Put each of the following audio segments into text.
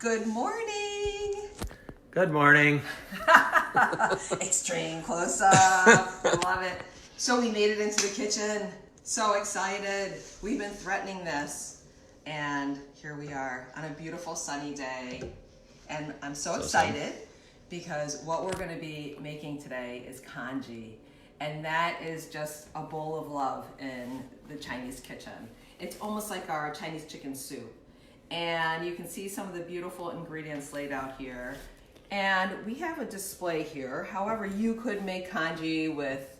Good morning. Good morning. Extreme close up. Love it. So we made it into the kitchen. So excited. We've been threatening this. And here we are on a beautiful sunny day. And I'm so excited because what we're going to be making today is congee. And that is just a bowl of love in the Chinese kitchen. It's almost like our Chinese chicken soup. And you can see some of the beautiful ingredients laid out here. And we have a display here. However, you could make congee with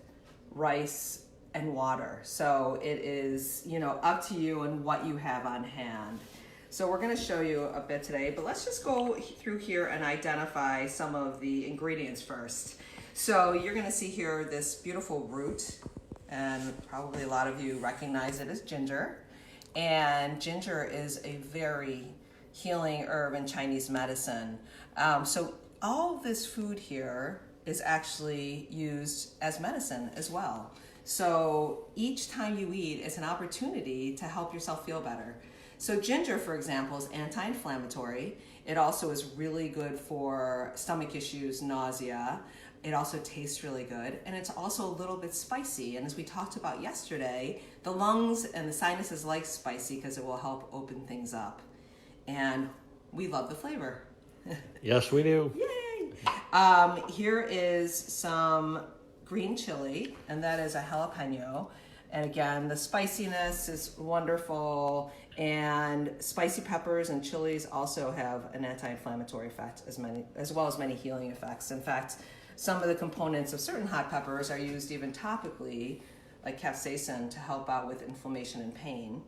rice and water. So it is, up to you and what you have on hand. So we're going to show you a bit today, but let's just go through here and identify some of the ingredients first. So you're going to see here this beautiful root, and probably a lot of you recognize it as ginger. And ginger is a very healing herb in Chinese medicine. So all this food here is actually used as medicine as well. So each time you eat is an opportunity to help yourself feel better. So ginger, for example, is anti-inflammatory. It also is really good for stomach issues, nausea. It also tastes really good, and it's also a little bit spicy. And as we talked about yesterday, the lungs and the sinuses like spicy because it will help open things up. And we love the flavor. Yes, we do. Yay! Here is some green chili, and that is a jalapeno. And again, the spiciness is wonderful, and spicy peppers and chilies also have an anti-inflammatory effect as well as many healing effects. In fact, some of the components of certain hot peppers are used even topically, like capsaicin, to help out with inflammation and pain.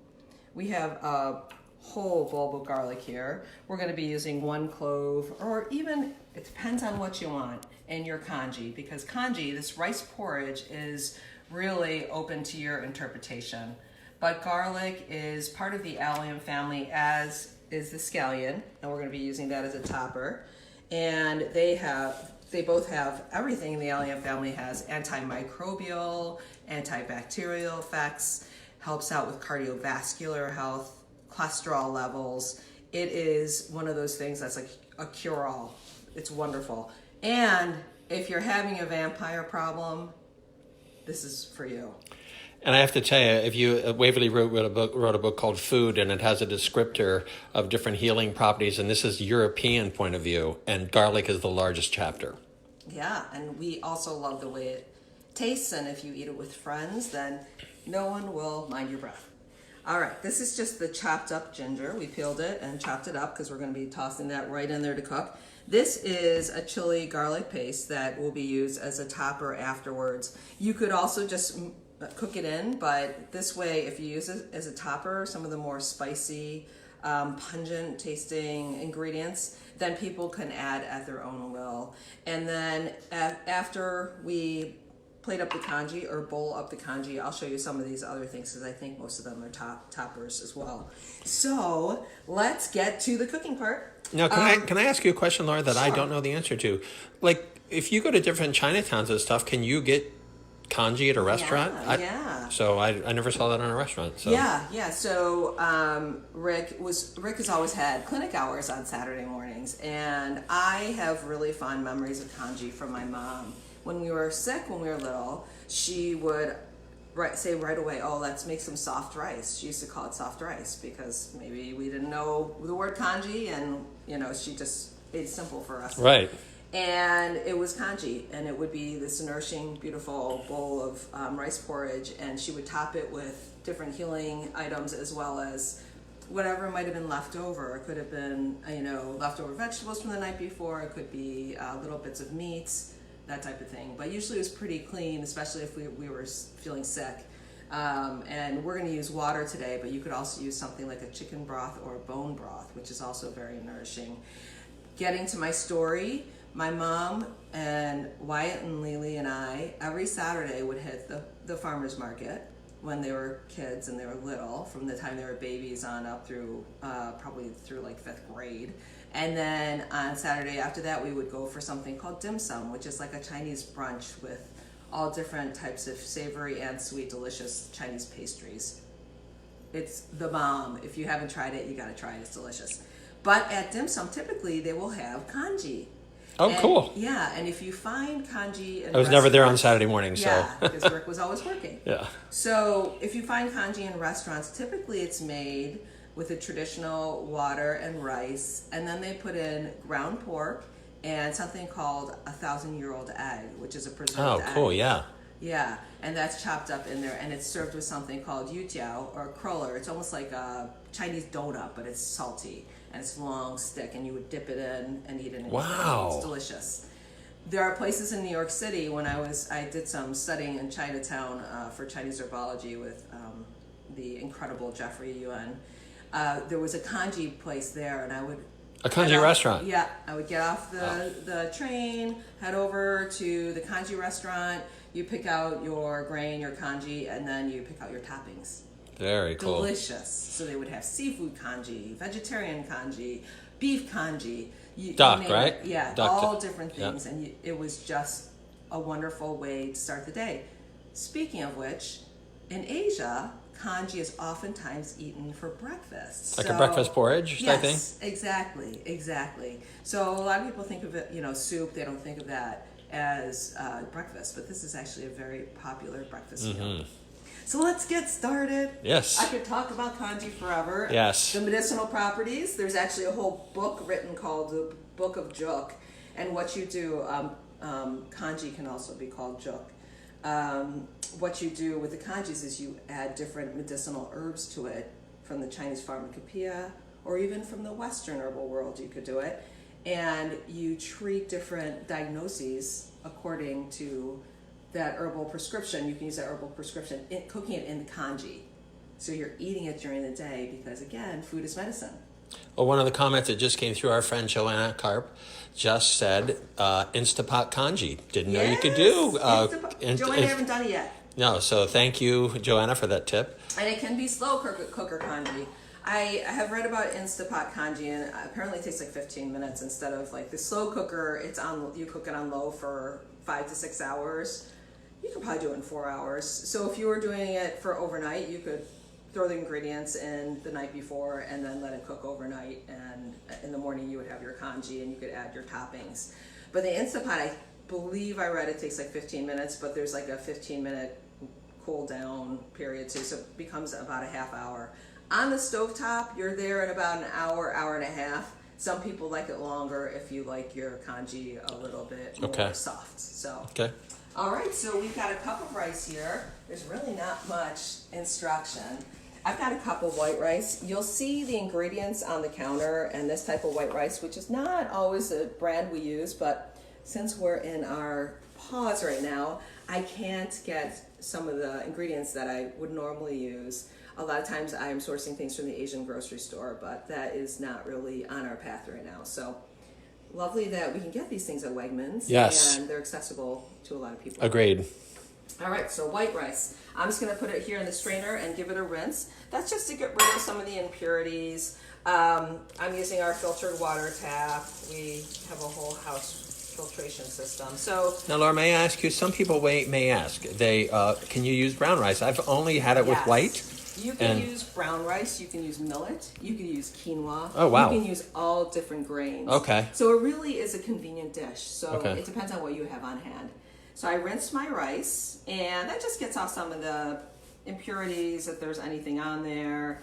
We have a whole bulb of garlic here. We're going to be using 1 clove, or even, it depends on what you want in your congee, because congee, this rice porridge, is really open to your interpretation. But garlic is part of the allium family, as is the scallion, and we're going to be using that as a topper. And they both have everything the allium family has: antimicrobial, antibacterial effects, helps out with cardiovascular health, cholesterol levels. It is one of those things that's like a cure-all. It's wonderful. And if you're having a vampire problem, this is for you. And I have to tell you, Waverly wrote a book called Food, and it has a descriptor of different healing properties, and this is European point of view, and garlic is the largest chapter. Yeah, and we also love the way it tastes, and if you eat it with friends, then no one will mind your breath. All right, this is just the chopped up ginger. We peeled it and chopped it up because we're going to be tossing that right in there to cook. This is a chili garlic paste that will be used as a topper afterwards. You could also just cook it in, but this way, if you use it as a topper, some of the more spicy, pungent tasting ingredients, then people can add at their own will. And then after we plate up the congee or bowl up the congee, I'll show you some of these other things because I think most of them are toppers as well. So let's get to the cooking part. Now, can I ask you a question, Laura, that Sure. I don't know the answer to? Like, if you go to different Chinatowns and stuff, can you get congee at a restaurant? Yeah. So I never saw that in a restaurant. So. Yeah. So Rick has always had clinic hours on Saturday mornings, and I have really fond memories of congee from my mom. When we were sick, when we were little, she would say right away, "Oh, let's make some soft rice." She used to call it soft rice because maybe we didn't know the word congee, and she just made it simple for us. Right. And it was congee, and it would be this nourishing, beautiful bowl of rice porridge, and she would top it with different healing items as well as whatever might have been left over. It could have been, leftover vegetables from the night before. It could be little bits of meats, that type of thing. But usually it was pretty clean, especially if we were feeling sick. And we're going to use water today, but you could also use something like a chicken broth or bone broth, which is also very nourishing. Getting to my story, my mom and Wyatt and Lily and I, every Saturday would hit the farmer's market when they were kids and they were little, from the time they were babies on up through probably through like 5th grade. And then on Saturday after that, we would go for something called dim sum, which is like a Chinese brunch with all different types of savory and sweet, delicious Chinese pastries. It's the bomb. If you haven't tried it, you gotta try it. It's delicious. But at dim sum, typically they will have congee. Oh, And, cool. Yeah, and if you find congee in I was never there on restaurants- Saturday morning, so. Yeah, because Rick was always working. Yeah. So if you find congee in restaurants, typically it's made with a traditional water and rice, and then they put in ground pork and something called 1,000-year-old egg, which is a preserved egg. Oh, cool, yeah. Yeah, and that's chopped up in there, and it's served with something called youtiao or cruller. It's almost like a Chinese donut, but it's salty and it's a long stick, and you would dip it in and eat it. Wow. It's delicious. There are places in New York City when I did some studying in Chinatown for Chinese herbology with the incredible Jeffrey Yuen. There was a congee place there, and I would A congee restaurant. Yeah, I would get off the train, head over to the congee restaurant. You pick out your grain, your congee, and then you pick out your toppings. Very cool. Delicious. So they would have seafood congee, vegetarian congee, beef congee. Duck, name right? it. Yeah, Duck all to- different things. yeah. And it was just a wonderful way to start the day. Speaking of which, in Asia, congee is oftentimes eaten for breakfast. Like a breakfast porridge type thing? Yes, exactly. So a lot of people think of it, soup. They don't think of that as breakfast, but this is actually a very popular breakfast meal. So let's get started. Yes. I could talk about congee forever. Yes. The medicinal properties. There's actually a whole book written called the Book of Juk. And what you do, congee can also be called juk. What you do with the congees is you add different medicinal herbs to it from the Chinese pharmacopoeia, or even from the Western herbal world you could do it. And you treat different diagnoses according to that herbal prescription. You can use that herbal prescription in cooking it in the congee. So you're eating it during the day because, again, food is medicine. Well, one of the comments that just came through, our friend Joanna Karp just said Instapot congee. Didn't know you could do. Joanna, I haven't done it yet. No, so thank you, Joanna, for that tip. And it can be slow cooker congee. I have read about Instapot congee, and apparently it takes like 15 minutes instead of like the slow cooker. You cook it on low for 5 to 6 hours. You could probably do it in 4 hours. So if you were doing it for overnight, you could throw the ingredients in the night before and then let it cook overnight. And in the morning you would have your congee and you could add your toppings. But the Instapot, I believe I read it takes like 15 minutes, but there's like a 15-minute cool down period too. So it becomes about a half hour. On the stovetop, you're there in about an hour, hour and a half. Some people like it longer if you like your congee a little bit more soft. So. Okay. All right, so we've got a cup of rice here. There's really not much instruction. I've got a cup of white rice. You'll see the ingredients on the counter, and this type of white rice, which is not always the brand we use, but since we're in our pause right now, I can't get some of the ingredients that I would normally use. A lot of times I'm sourcing things from the Asian grocery store, but that is not really on our path right now. So lovely that we can get these things at Wegmans. Yes. And they're accessible to a lot of people. Agreed. All right, so white rice. I'm just going to put it here in the strainer and give it a rinse. That's just to get rid of some of the impurities. I'm using our filtered water tap. We have a whole house filtration system. So Now, Laura, may I ask you, some people may ask, can you use brown rice? I've only had it with yes. white. You can use brown rice, you can use millet, you can use quinoa. Oh, wow. You can use all different grains. Okay. So it really is a convenient dish. So Okay. it depends on what you have on hand. So I rinsed my rice, and that just gets off some of the impurities, if there's anything on there.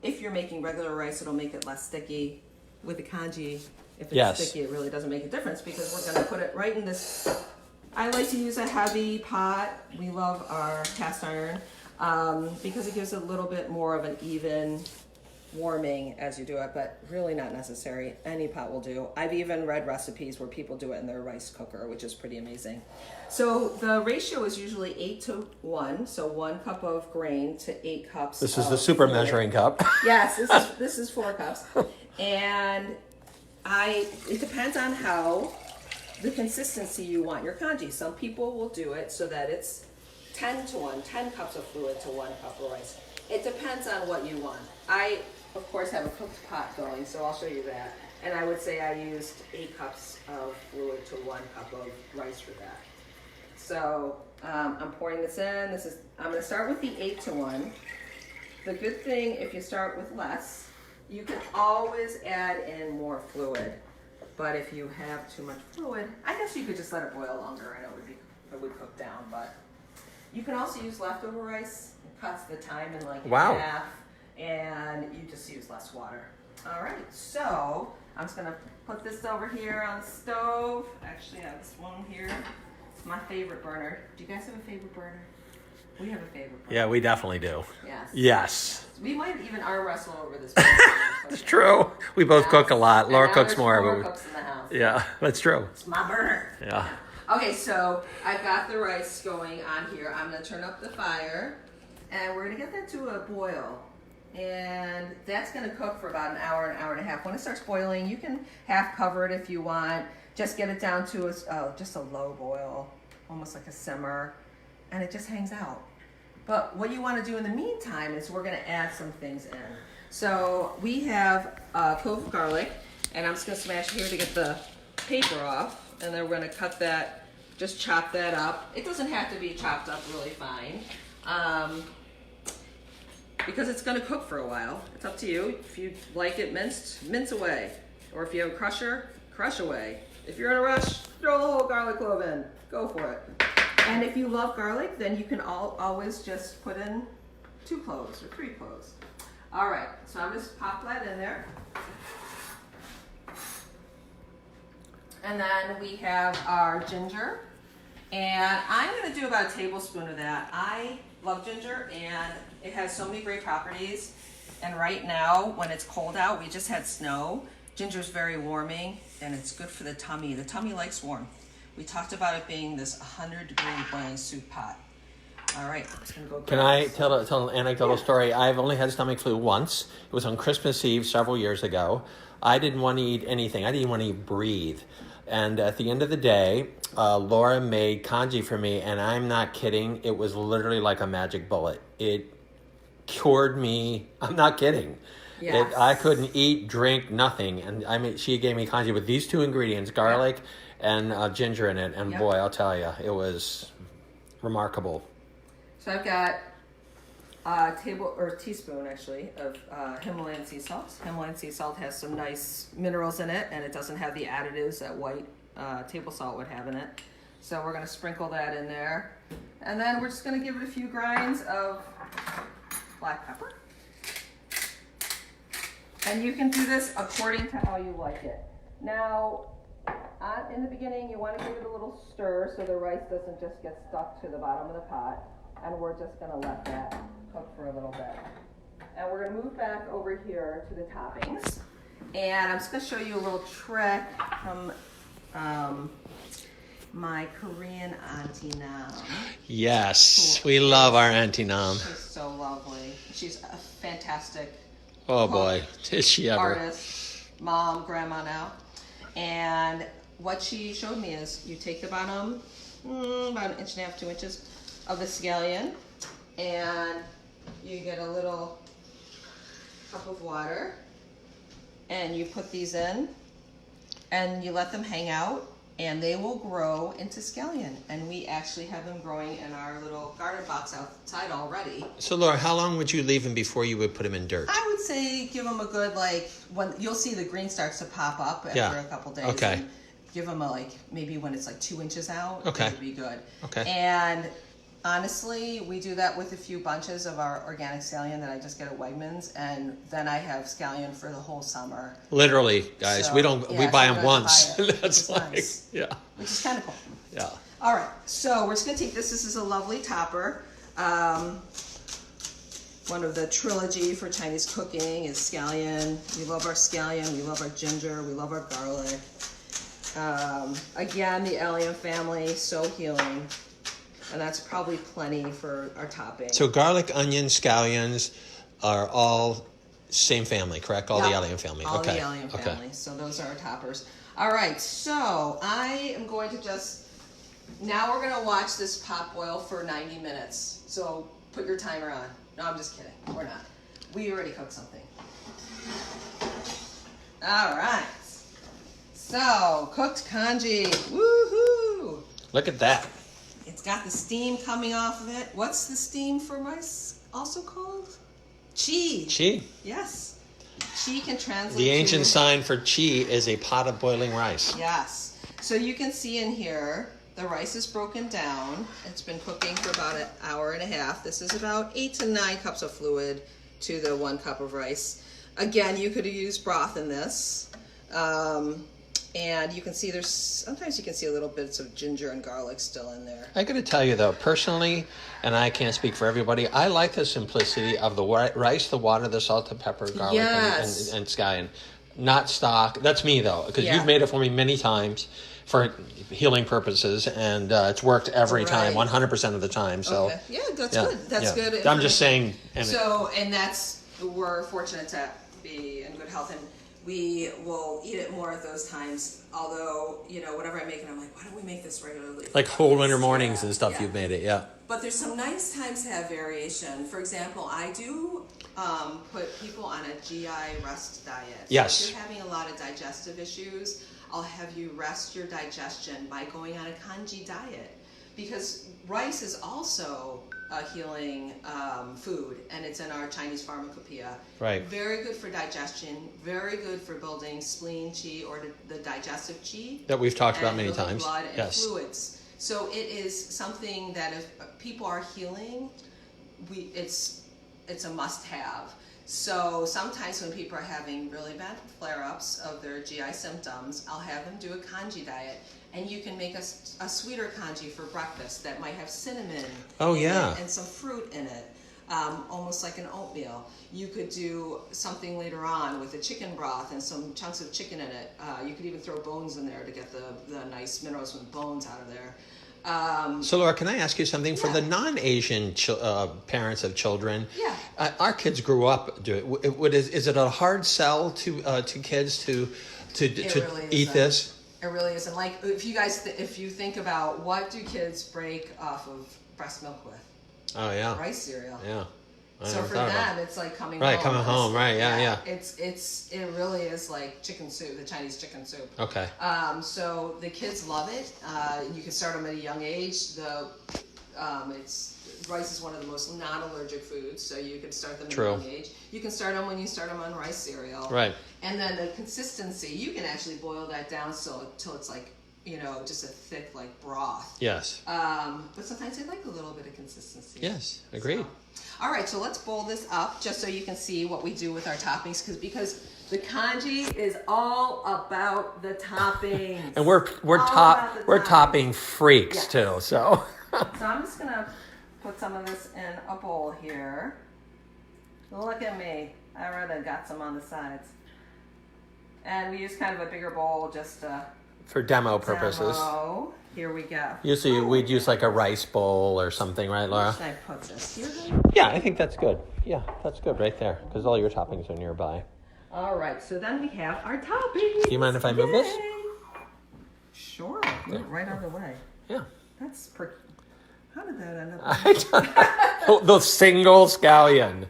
If you're making regular rice, it'll make it less sticky. With the congee, if it's sticky, it really doesn't make a difference because we're going to put it right in this. I like to use a heavy pot. We love our cast iron. Because it gives a little bit more of an even warming as you do it, but really not necessary. Any pot will do. I've even read recipes where people do it in their rice cooker, which is pretty amazing. So the ratio is usually 8-1, so 1 cup of grain to 8 cups. This is the super measuring cup. Yes, this is 4 cups. And it depends on how the consistency you want your congee. Some people will do it so that it's 10-1, 10 cups of fluid to 1 cup of rice. It depends on what you want. I, of course, have a cooked pot going, so I'll show you that. And I would say I used 8 cups of fluid to 1 cup of rice for that. So I'm pouring this in. I'm going to start with the 8-1. The good thing, if you start with less, You can always add in more fluid, but if you have too much fluid, I guess you could just let it boil longer and it would cook down. But you can also use leftover rice. It cuts the time in like half, and you just use less water. All right, so I'm just gonna put this over here on the stove. Actually, I have this one here. It's my favorite burner. Do you guys have a favorite burner? We have a favorite burner. Yeah, we definitely do. Yes. Yes. We might even arm wrestle over this burner. It's true. We both cook a lot. Laura cooks more. Laura cooks in the house. Yeah, that's true. It's my burner. Yeah. Okay, so I've got the rice going on here. I'm gonna turn up the fire, and we're gonna get that to a boil. And that's gonna cook for about an hour and a half. When it starts boiling, you can half cover it if you want. Just get it down to just a low boil, almost like a simmer, and it just hangs out. But what you want to do in the meantime is we're gonna add some things in. So we have a clove of garlic, and I'm just gonna smash here to get the paper off, and then we're gonna cut that, just chop that up. It doesn't have to be chopped up really fine. Because it's gonna cook for a while. It's up to you. If you like it minced, mince away. Or if you have a crusher, crush away. If you're in a rush, throw the whole garlic clove in. Go for it. And if you love garlic, then you can always just put in 2 cloves or 3 cloves. All right, so I'm just pop that in there. And then we have our ginger. And I'm gonna do about a tablespoon of that. I love ginger, and it has so many great properties. And right now, when it's cold out, we just had snow. Ginger's very warming, and it's good for the tummy. The tummy likes warmth. We talked about it being this 100-degree boiling soup pot. All right, I'm just gonna go. Can I tell an anecdotal story? I've only had stomach flu once. It was on Christmas Eve several years ago. I didn't want to eat anything. I didn't want to breathe. And at the end of the day, Laura made congee for me, and I'm not kidding. It was literally like a magic bullet. It cured me. I'm not kidding. Yes. I couldn't eat, drink, nothing. And I mean, she gave me congee with these 2 ingredients, garlic and ginger in it. And boy, I'll tell you, it was remarkable. So I've got a teaspoon actually of Himalayan sea salt. Himalayan sea salt has some nice minerals in it, and it doesn't have the additives that white table salt would have in it. So we're gonna sprinkle that in there. And then we're just gonna give it a few grinds of black pepper. And you can do this according to how you like it. Now, in the beginning, you want to give it a little stir so the rice doesn't just get stuck to the bottom of the pot. And we're just going to let that cook for a little bit. And we're going to move back over here to the toppings. And I'm just going to show you a little trick from my Korean Auntie Nam. Yes, we love our Auntie Nam. She's so lovely. She's a fantastic boy, is she ever. Artist, mom, grandma now. And what she showed me is you take the bottom, about 1.5 inches, 2 inches of the scallion, and you get a little cup of water, and you put these in, and you let them hang out, and they will grow into scallion. And we actually have them growing in our little garden box outside already. So Laura, how long would you leave them before you would put them in dirt? I would say give them a good, when you'll see the green starts to pop up after a couple days. Okay. And give them maybe when it's 2 inches out. Okay. It would be good. Okay. And honestly, we do that with a few bunches of our organic scallion that I just get at Wegmans, and then I have scallion for the whole summer. Literally, guys, So, we yeah, buy so them we don't once. buy it, That's which is like, nice. yeah. Which is kind of cool. Yeah. All right, so we're just gonna take this. This is a lovely topper. One of the trilogy for Chinese cooking is scallion. We love our scallion, we love our ginger, we love our garlic. Again, the allium family, so healing. And that's probably plenty for our topping. So garlic, onion, scallions are all same family, correct? All the allium family. All okay. the allium family. So those are our toppers. All right, so I am going to now we're gonna watch this pot boil for 90 minutes. So put your timer on. No, I'm just kidding. We're not. We already cooked something. All right. So, cooked congee. Woohoo! Look at that. It's got the steam coming off of it. What's the steam for rice also called? Chi. Chi. Yes. Chi can translate The ancient to, sign for chi is a pot of boiling rice. yes. So you can see in here, the rice is broken down. It's been cooking for about an hour and a half. This is about 8 to 9 cups of fluid to the 1 cup of rice. Again, you could use broth in this. And you can see sometimes you can see a little bits of ginger and garlic still in there. I got to tell you though, personally, and I can't speak for everybody, I like the simplicity of the rice, the water, the salt, the pepper, garlic, Yes. and scallion. Not stock. That's me though, because Yeah. you've made it for me many times for healing purposes, and it's worked every time, Right. 100% of the time. So Okay. Yeah, that's good. That's good. I'm just saying. We're fortunate to be in good health, and we will eat it more at those times. Although, whatever I make it, I'm like, why don't we make this regularly? Like cold winter mornings Yeah, and stuff, yeah. you've made it, yeah. But there's some nice times to have variation. For example, I do put people on a GI rest diet. So Yes. if you're having a lot of digestive issues, I'll have you rest your digestion by going on a Congee diet. Because rice is also a healing food, and it's in our Chinese pharmacopoeia. Right. Very good for digestion, very good for building spleen qi, or the digestive qi. That we've talked about and many building times. blood and Yes. fluids. So it is something that if people are healing, it's a must-have. So sometimes when people are having really bad flare-ups of their GI symptoms, I'll have them do a Congee diet, and you can make a sweeter Congee for breakfast that might have cinnamon Oh, in yeah. it and some fruit in it, almost like an oatmeal. You could do something later on with a chicken broth and some chunks of chicken in it. You could even throw bones in there to get the nice minerals from bones out of there. So, Laura, can I ask you something? For Yeah. the non-Asian parents of children, Yeah. Our kids grew up doing it. Is it a hard sell to kids to really eat isn't. this? It really isn't. Like, if you think about, what do kids break off of breast milk with? Oh yeah, Rice cereal. yeah. I So never for thought about them, it's like coming Right, home. coming home, right, yeah. It really is like chicken soup, the Chinese chicken soup. Okay. So the kids love it. You can start them at a young age. Rice is one of the most non-allergic foods, so you can start them True. at a young age. You can start them when you start them on rice cereal. Right. And then the consistency, you can actually boil that down till it's like, just a thick like broth. Yes. But sometimes I like a little bit of consistency. Yes. Agreed. All right, so let's bowl this up just so you can see what we do with our toppings, because the Congee is all about the toppings. And we're about the toppings. topping freaks Yes. too. So. So I'm just gonna put some of this in a bowl here. Look at me. I already got some on the sides. And we use kind of a bigger bowl just to For demo purposes. demo. Here we go. Usually we'd use like a rice bowl or something, right, Laura? Where should I put this? Here then? Yeah, I think that's good. Yeah, that's good right there, because all your toppings are nearby. All right, so then we have our toppings. Do you mind if I move this? Yay. Sure. Move it right out of the way. Yeah. That's pretty. How did that end up? I don't- the single scallion,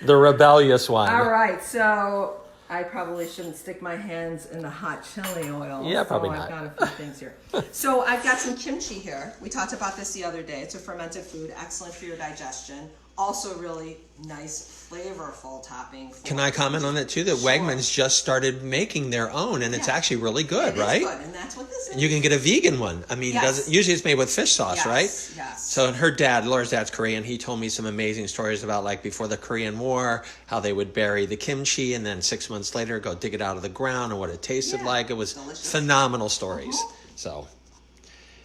the rebellious one. All right, so I probably shouldn't stick my hands in the hot chili oil. Yeah, probably so not. I've got a few things here. So I've got some kimchi here. We talked about this the other day. It's a fermented food, excellent for your digestion. Also really nice, flavorful topping. Can I comment on it too? That Sure. Wegmans just started making their own, and it's Yeah. actually really good, It is right? good, and that's what this is. You can get a vegan one. I mean, Yes. usually it's made with fish sauce, Yes, right? yes. So Laura's dad's Korean. He told me some amazing stories about like before the Korean War, how they would bury the kimchi and then 6 months later go dig it out of the ground and what it tasted Yeah, like. It was delicious. phenomenal stories. So,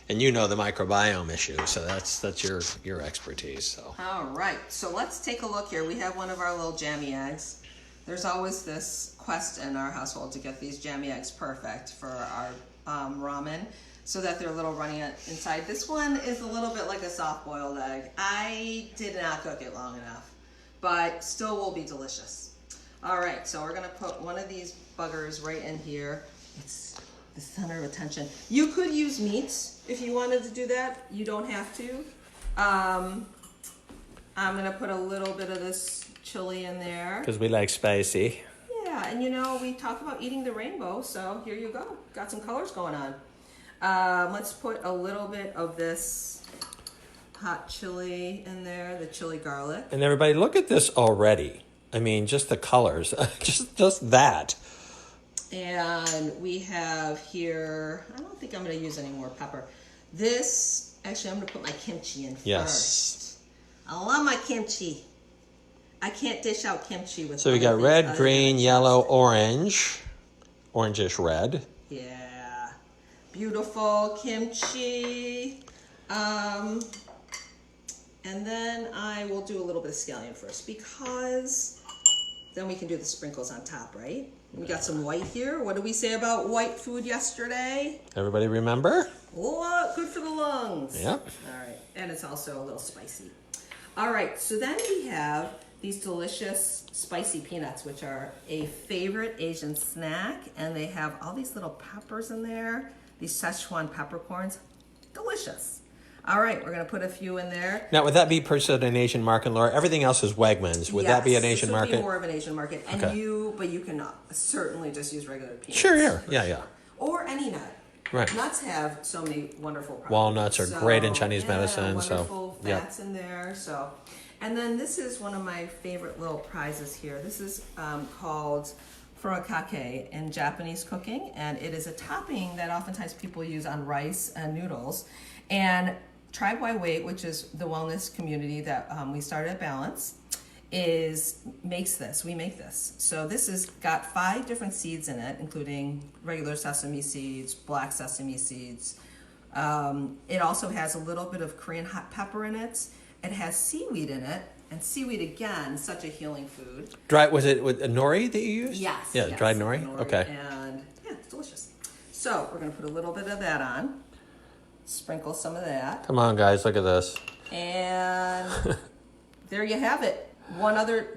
and you know the microbiome issue, so that's your expertise. So. All right, so let's take a look here. We have one of our little jammy eggs. There's always this quest in our household to get these jammy eggs perfect for our ramen, so that they're a little runny inside. This one is a little bit like a soft-boiled egg. I did not cook it long enough, but still will be delicious. All right, so we're gonna put one of these buggers right in here. It's the center of attention. You could use meat if you wanted to do that. You don't have to. I'm gonna put a little bit of this chili in there. Because we like spicy. Yeah, and we talk about eating the rainbow, so here you go. Got some colors going on. Let's put a little bit of this hot chili in there, the chili garlic. And everybody, look at this already. I mean, just the colors, just that. And we have here, I don't think I'm going to use any more pepper. This, actually, I'm going to put my kimchi in first. I love my kimchi. I can't dish out kimchi with. So we got red, green, yellow, orange, orangish red. Yeah, beautiful kimchi. And then I will do a little bit of scallion first because then we can do the sprinkles on top, right? We got some white here. What did we say about white food yesterday? Everybody remember? Oh, good for the lungs. Yep. All right, and it's also a little spicy. All right, so then we have these delicious spicy peanuts, which are a favorite Asian snack, and they have all these little peppers in there, these Szechuan peppercorns. Delicious. All right, we're gonna put a few in there. Now, would that be purchased at an Asian market, Laura? Everything else is Wegmans. Would that be an Asian market? This would be more of an Asian market, and Okay. but you can certainly just use regular peanuts. Sure, yeah. Or any nut. Right. Nuts have so many wonderful properties. Walnuts are great in Chinese medicine. Wonderful So, fats in there. So, and then this is one of my favorite little prizes here. This is called furikake in Japanese cooking, and it is a topping that oftentimes people use on rice and noodles. And Tribe by Weight, which is the wellness community that we started at Balance, makes this. We make this. So this has got 5 different seeds in it, including regular sesame seeds, black sesame seeds. It also has a little bit of Korean hot pepper in it. It has seaweed in it, and seaweed again, such a healing food. was it with nori that you used? Yes. Yeah, yes, dried nori. Okay. And yeah, it's delicious. So we're gonna put a little bit of that on. Sprinkle some of that. Come on, guys, look at this. And there you have it.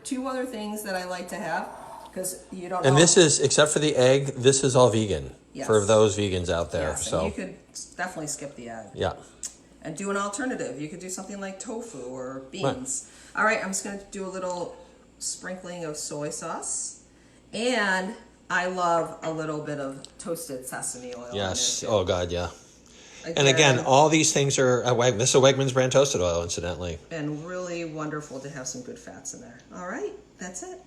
2 other things that I like to have because you don't know. And this is, except for the egg, this is all vegan. Yes. For those vegans out there. Yes, So and you could definitely skip the egg. yeah. And do an alternative. You could do something like tofu or beans. Right. All right, I'm just going to do a little sprinkling of soy sauce. And I love a little bit of toasted sesame oil. Yes. Oh, God, yeah. And again, all these things are, this is a Wegmans brand toasted oil, incidentally. And really wonderful to have some good fats in there. All right, that's it.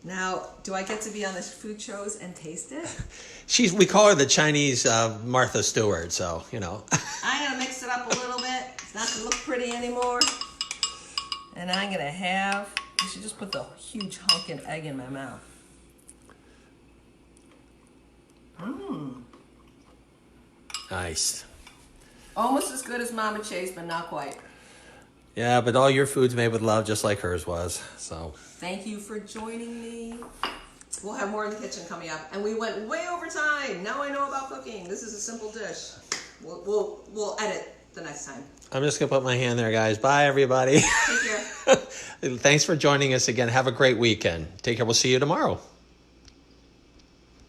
Now, do I get to be on the food shows and taste it? We call her the Chinese Martha Stewart, so, you know. I'm going to mix it up a little bit. It's not going to look pretty anymore. And I'm going to I should just put the huge hunkin' egg in my mouth. Mmm. Nice. Almost as good as Mama Chase, but not quite. Yeah, but all your food's made with love, just like hers was. So. Thank you for joining me. We'll have more in the kitchen coming up, and we went way over time. Now I know about cooking. This is a simple dish. We'll edit the next time. I'm just gonna put my hand there, guys. Bye, everybody. Take care. Thanks for joining us again. Have a great weekend. Take care. We'll see you tomorrow.